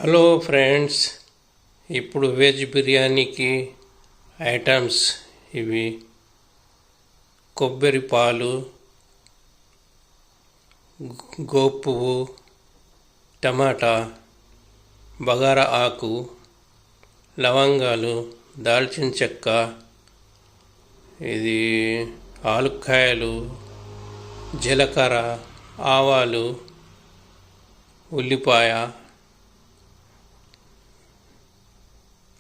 Hello friends, ఇప్పుడు veg బిర్యానీకి items ఇవి: కొబ్బరి పాలు, గోపువ్వు, టమాటా, బగారా ఆకు, లవంగాలు, దాల్చిన చెక్క, ఇది ఆలుక్కాయలు, జీలకర్ర, ఆవాలు, ఉల్లిపాయ,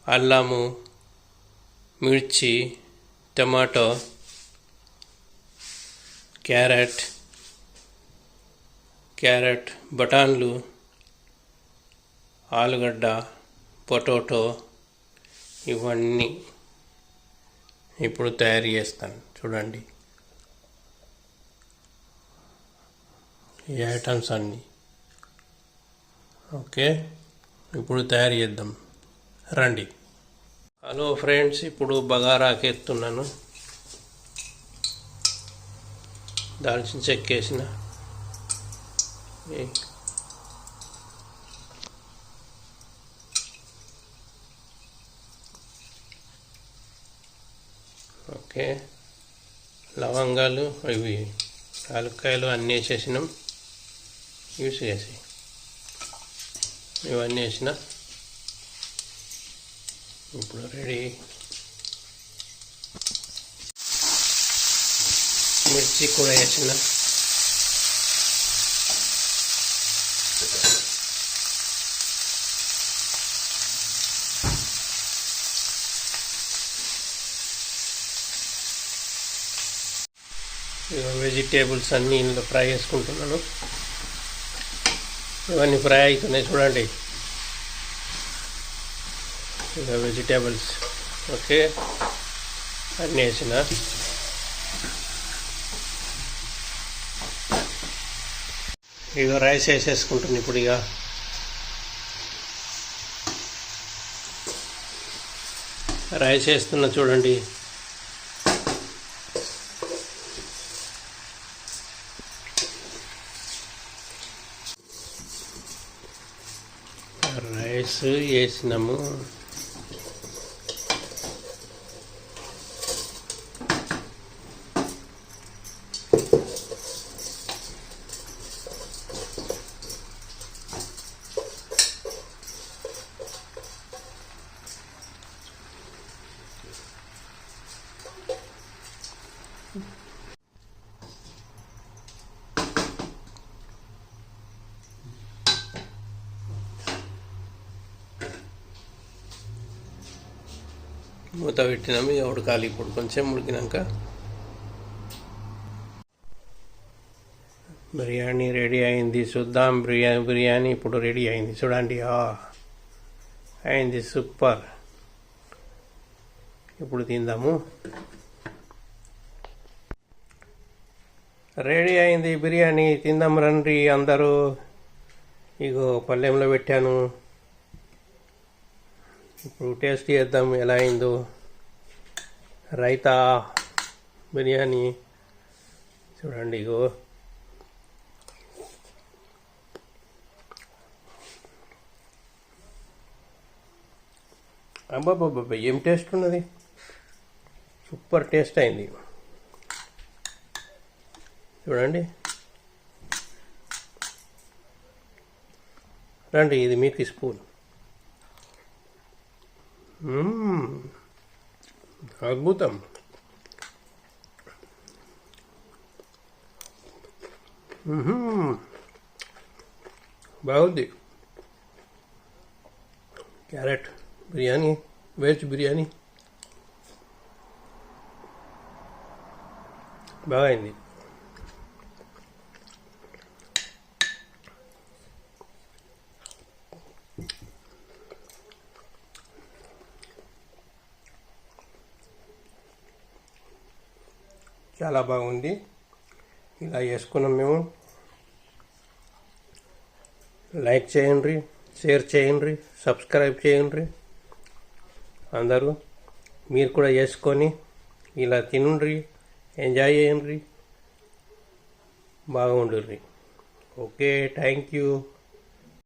అల్లము, మిర్చి, టమాటో, క్యారెట్, బఠాన్లు, ఆలుగడ్డ, పొటాటో, ఇవన్నీ ఇప్పుడు తయారు చేస్తాను. చూడండి, ఈ ఐటమ్స్ అన్నీ ఓకే. ఇప్పుడు తయారు చేద్దాం, రండి. హలో ఫ్రెండ్స్, ఇప్పుడు బగారాకి ఎత్తున్నాను. దాల్చిన చెక్క వేసిన, ఓకే. లవంగాలు, ఇవి యాలక్కాయలు అన్నీ వేసేసినాం. యూస్ చేసి ఇవన్నీ వేసిన. ఇప్పుడు రెడీ. మిర్చి కూడా వేసిన. వెజిటేబుల్స్ అన్నీ ఇందులో ఫ్రై చేసుకుంటున్నాను. ఇవన్నీ ఫ్రై అవుతున్నాయి, చూడండి. ఇక వెజిటేబుల్స్ ఓకే అన్నీ వేసిన. ఇక రైస్ వేసేసుకుంటుంది. ఇప్పుడు ఇక రైస్ వేస్తున్నా, చూడండి. రైస్ వేసినాము. మూత పెట్టినాము. ఇక ఉడకాలి. ఇప్పుడు కొంచెం ఉడికినాక బిర్యానీ రెడీ అయింది. చూద్దాం. బిర్యానీ ఇప్పుడు రెడీ అయింది, చూడండి. అయింది, సూపర్. ఇప్పుడు తిందాము. రెడీ అయింది బిర్యానీ, తిందాం రండి అందరూ. ఇగో పళ్ళెంలో పెట్టాను. ఇప్పుడు టేస్ట్ చేద్దాం ఎలా అయిందో. రైతా బిర్యానీ చూడండి. ఇగో అబ్బాబ్బాబ్బా, ఏం టేస్ట్ ఉన్నది! సూపర్ టేస్ట్ అయింది, చూడండి. రండి, ఇది మీకు స్పూన్. అద్భుతం. బాగుంది. క్యారెట్ బిర్యానీ, వెజ్ బిర్యానీ బాగైంది. చాలా బాగుంది. ఇలా చేసుకున్నాం మేము. లైక్ చేయండి, షేర్ చేయండి, సబ్స్క్రైబ్ చేయండి. అందరూ మీరు కూడా చేసుకొని ఇలా తినండి, ఎంజాయ్ చేయండి, బాగుండుర్రి. Okay, thank you.